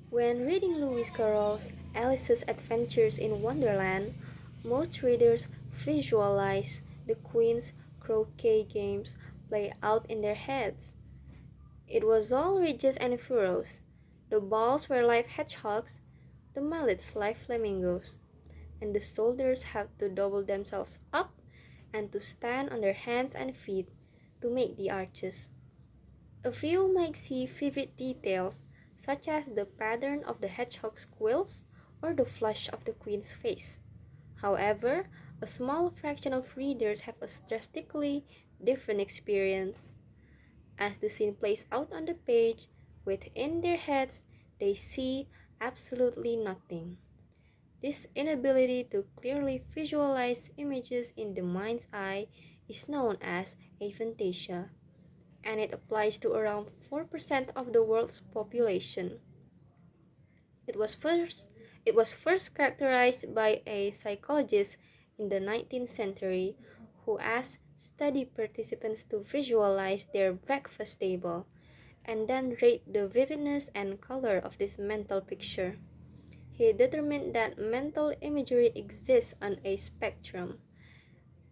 When reading Lewis Carroll's Alice's Adventures in Wonderland, most readers visualize the Queen's croquet games play out in their heads. It was all ridges and furrows. The balls were live hedgehogs, the mallets live flamingos, and the soldiers had to double themselves up and to stand on their hands and feet to make the arches. A few might see vivid details, such as the pattern of the hedgehog's quills or the flush of the queen's face. However, a small fraction of readers have a drastically different experience. As the scene plays out on the page, within their heads, they see absolutely nothing. This inability to clearly visualize images in the mind's eye is known as aphantasia, and it applies to around 4% of the world's population. It was first it was first characterized by a psychologist in the 19th century who asked study participants to visualize their breakfast table and then rate the vividness and color of this mental picture. He determined that mental imagery exists on a spectrum.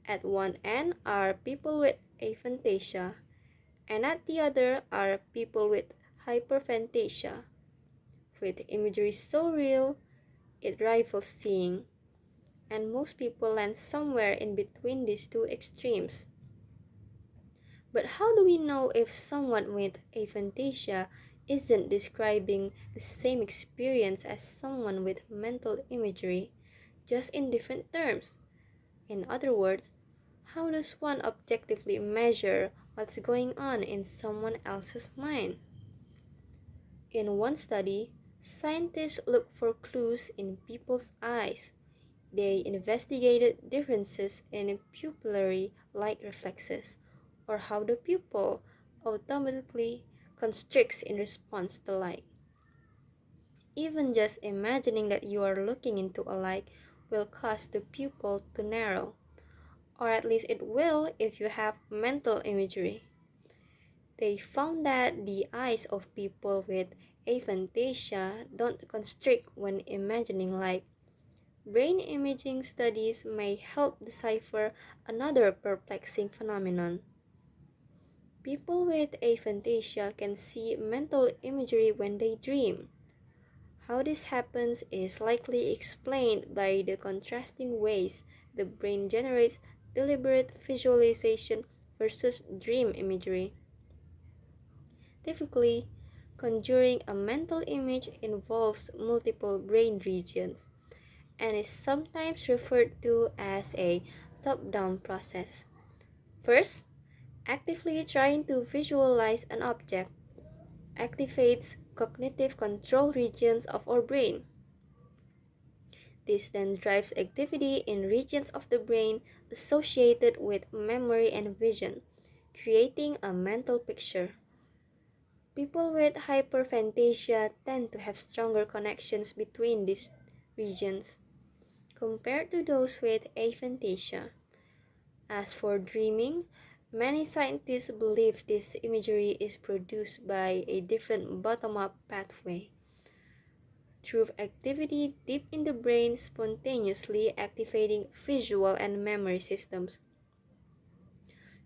At one end are people with aphantasia, and at the other are people with hyperphantasia, with imagery so real it rivals seeing, and most people land somewhere in between these two extremes. But how do we know if someone with aphantasia isn't describing the same experience as someone with mental imagery, just in different terms? In other words, how does one objectively measure what's going on in someone else's mind? In one study, scientists looked for clues in people's eyes. They investigated differences in pupillary light reflexes, or how the pupil automatically constricts in response to light. Even just imagining that you are looking into a light will cause the pupil to narrow, or at least it will if you have mental imagery. They found that the eyes of people with aphantasia don't constrict when imagining light. Brain imaging studies may help decipher another perplexing phenomenon. People with aphantasia can see mental imagery when they dream. How this happens is likely explained by the contrasting ways the brain generates deliberate visualization versus dream imagery. Typically, conjuring a mental image involves multiple brain regions and is sometimes referred to as a top-down process. First, actively trying to visualize an object activates cognitive control regions of our brain. This then drives activity in regions of the brain associated with memory and vision, creating a mental picture. People with hyperphantasia tend to have stronger connections between these regions compared to those with aphantasia. As for dreaming, many scientists believe this imagery is produced by a different bottom-up pathway, through activity deep in the brain spontaneously activating visual and memory systems.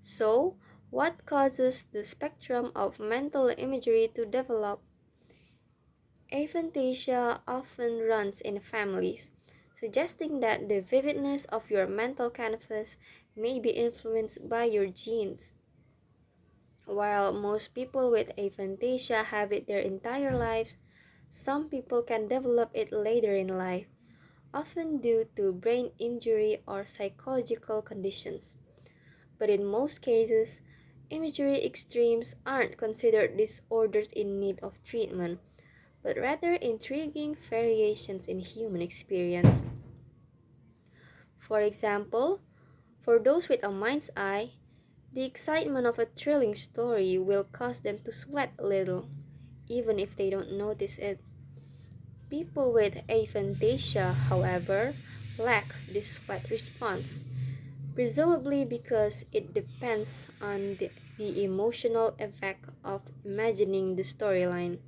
So, what causes the spectrum of mental imagery to develop? Aphantasia often runs in families, suggesting that the vividness of your mental canvas may be influenced by your genes. While most people with aphantasia have it their entire lives, some people can develop it later in life, often due to brain injury or psychological conditions. But in most cases, imagery extremes aren't considered disorders in need of treatment, but rather intriguing variations in human experience. For example, for those with a mind's eye, the excitement of a thrilling story will cause them to sweat a little, even if they don't notice it. People with aphantasia, however, lack this sweat response, presumably because it depends on the emotional effect of imagining the storyline.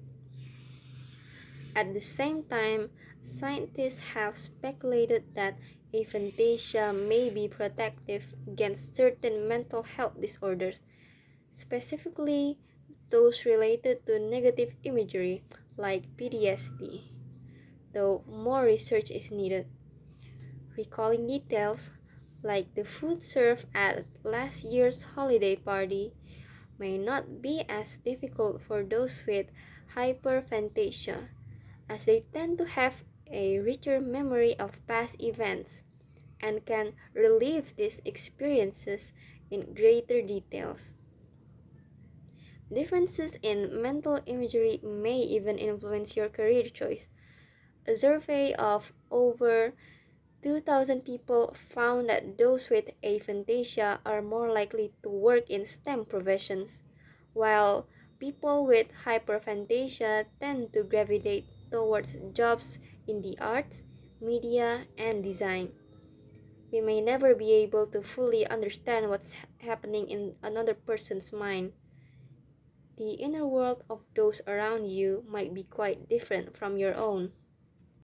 At the same time, scientists have speculated that aphantasia may be protective against certain mental health disorders, specifically those related to negative imagery like PTSD, though more research is needed. Recalling details like the food served at last year's holiday party may not be as difficult for those with hyperphantasia, as they tend to have a richer memory of past events and can relive these experiences in greater details. Differences in mental imagery may even influence your career choice. A survey of over 2,000 people found that those with aphantasia are more likely to work in STEM professions, while people with hyperphantasia tend to gravitate towards jobs in the arts, media, and design. We may never be able to fully understand what's happening in another person's mind. The inner world of those around you might be quite different from your own.